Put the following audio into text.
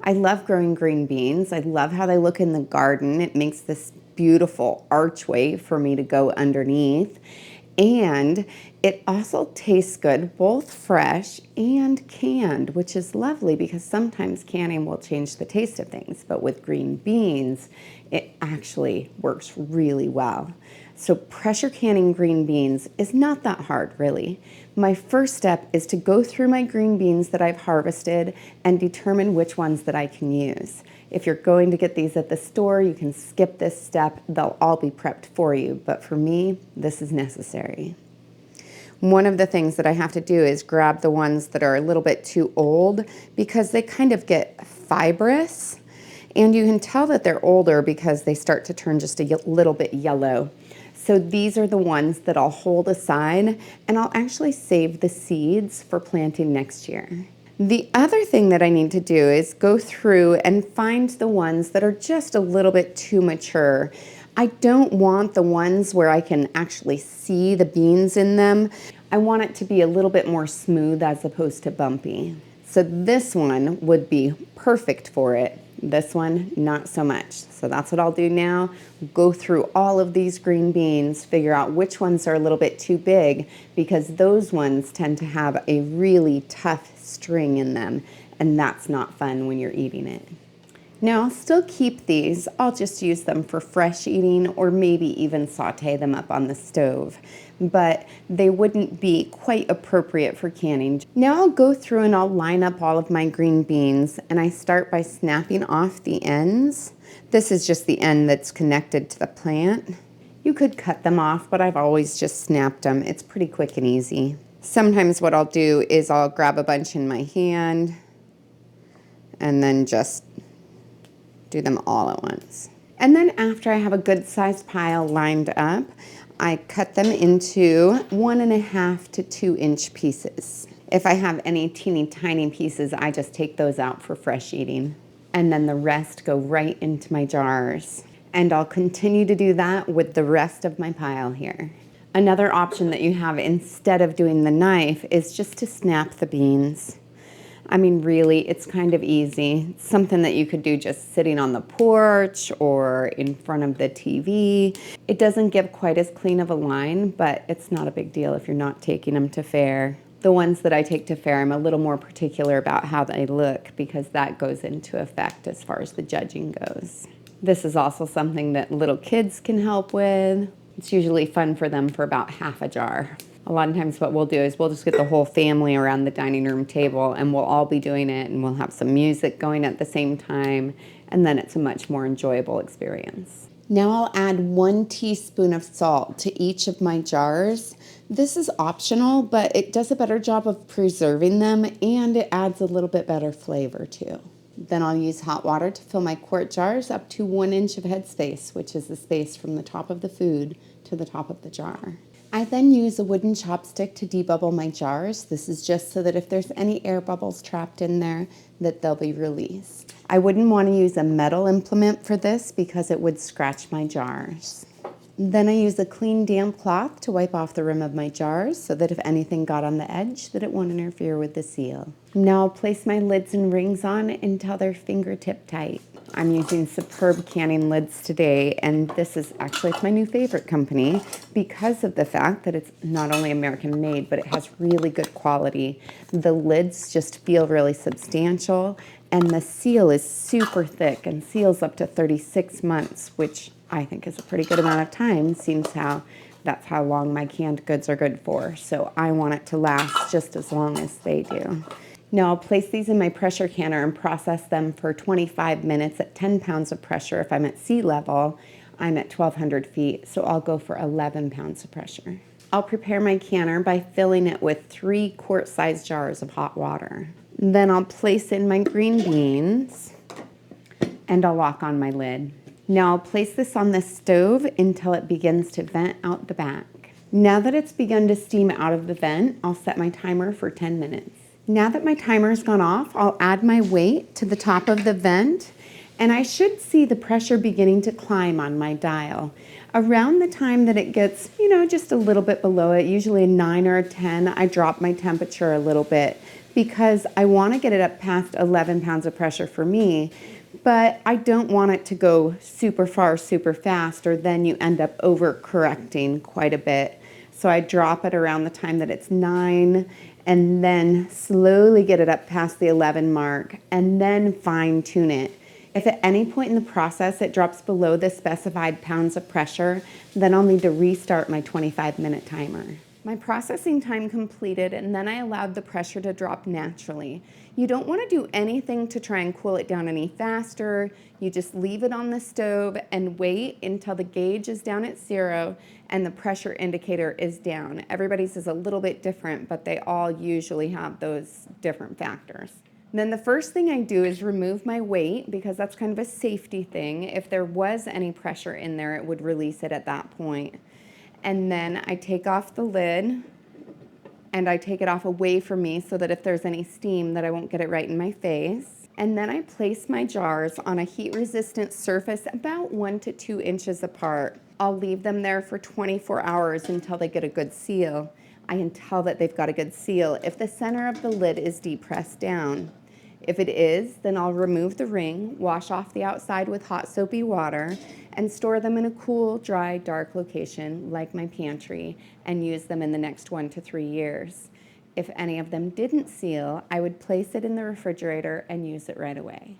I love growing green beans. I love how they look in the garden. It makes this beautiful archway for me to go underneath. And it also tastes good, both fresh and canned, which is lovely because sometimes canning will change the taste of things. But with green beans, it actually works really well. So pressure canning green beans is not that hard, really. My first step is to go through my green beans that I've harvested and determine which ones that I can use. If you're going to get these at the store, you can skip this step. They'll all be prepped for you, but for me, this is necessary. One of the things that I have to do is grab the ones that are a little bit too old because they kind of get fibrous, and you can tell that they're older because they start to turn just a little bit yellow. So these are the ones that I'll hold aside, and I'll actually save the seeds for planting next year. The other thing that I need to do is go through and find the ones that are just a little bit too mature. I don't want the ones where I can actually see the beans in them. I want it to be a little bit more smooth as opposed to bumpy. So this one would be perfect for it. This one, not so much. So that's what I'll do now. Go through all of these green beans, figure out which ones are a little bit too big because those ones tend to have a really tough string in them, and that's not fun when you're eating it. Now I'll still keep these. I'll just use them for fresh eating or maybe even saute them up on the stove, but they wouldn't be quite appropriate for canning. Now I'll go through and I'll line up all of my green beans, and I start by snapping off the ends. This is just the end that's connected to the plant. You could cut them off, but I've always just snapped them. It's pretty quick and easy. Sometimes what I'll do is I'll grab a bunch in my hand and then just do them all at once. And then after I have a good sized pile lined up, I cut them into 1.5 to 2 inch pieces. If I have any teeny tiny pieces, I just take those out for fresh eating. And then the rest go right into my jars. And I'll continue to do that with the rest of my pile here. Another option that you have instead of doing the knife is just to snap the beans. I mean, really, it's kind of easy. It's something that you could do just sitting on the porch or in front of the TV. It doesn't give quite as clean of a line, but it's not a big deal if you're not taking them to fair. The ones that I take to fair, I'm a little more particular about how they look because that goes into effect as far as the judging goes. This is also something that little kids can help with. It's usually fun for them for about half a jar. A lot of times what we'll do is we'll just get the whole family around the dining room table and we'll all be doing it, and we'll have some music going at the same time, and then it's a much more enjoyable experience. Now I'll add 1 teaspoon of salt to each of my jars. This is optional, but it does a better job of preserving them, and it adds a little bit better flavor too. Then I'll use hot water to fill my quart jars up to 1 inch of headspace, which is the space from the top of the food to the top of the jar. I then use a wooden chopstick to debubble my jars. This is just so that if there's any air bubbles trapped in there, that they'll be released. I wouldn't want to use a metal implement for this because it would scratch my jars. Then I use a clean damp cloth to wipe off the rim of my jars so that if anything got on the edge, that it won't interfere with the seal. Now I'll place my lids and rings on until they're fingertip tight. I'm using Superb canning lids today, and this is actually my new favorite company because of the fact that it's not only American made, but it has really good quality. The lids just feel really substantial, and the seal is super thick and seals up to 36 months, which I think is a pretty good amount of time, seems how that's how long my canned goods are good for. So I want it to last just as long as they do. Now I'll place these in my pressure canner and process them for 25 minutes at 10 pounds of pressure. If I'm at sea level, I'm at 1,200 feet, so I'll go for 11 pounds of pressure. I'll prepare my canner by filling it with 3 quart-sized jars of hot water. Then I'll place in my green beans, and I'll lock on my lid. Now I'll place this on the stove until it begins to vent out the back. Now that it's begun to steam out of the vent, I'll set my timer for 10 minutes. Now that my timer's gone off, I'll add my weight to the top of the vent, and I should see the pressure beginning to climb on my dial. Around the time that it gets, just a little bit below it, usually a 9 or a 10, I drop my temperature a little bit because I want to get it up past 11 pounds of pressure for me, but I don't want it to go super far, super fast, or then you end up overcorrecting quite a bit. So I drop it around the time that it's 9 and then slowly get it up past the 11 mark and then fine tune it. If at any point in the process it drops below the specified pounds of pressure, then I'll need to restart my 25-minute timer. My processing time completed, and then I allowed the pressure to drop naturally. You don't want to do anything to try and cool it down any faster. You just leave it on the stove and wait until the gauge is down at 0 and the pressure indicator is down. Everybody's is a little bit different, but they all usually have those different factors. Then the first thing I do is remove my weight, because that's kind of a safety thing. If there was any pressure in there, it would release it at that point. And then I take off the lid and I take it off away from me so that if there's any steam that I won't get it right in my face. And then I place my jars on a heat-resistant surface about 1 to 2 inches apart. I'll leave them there for 24 hours until they get a good seal. I can tell that they've got a good seal if the center of the lid is depressed down. If it is, then I'll remove the ring, wash off the outside with hot soapy water, and store them in a cool, dry, dark location like my pantry, and use them in the next 1 to 3 years. If any of them didn't seal, I would place it in the refrigerator and use it right away.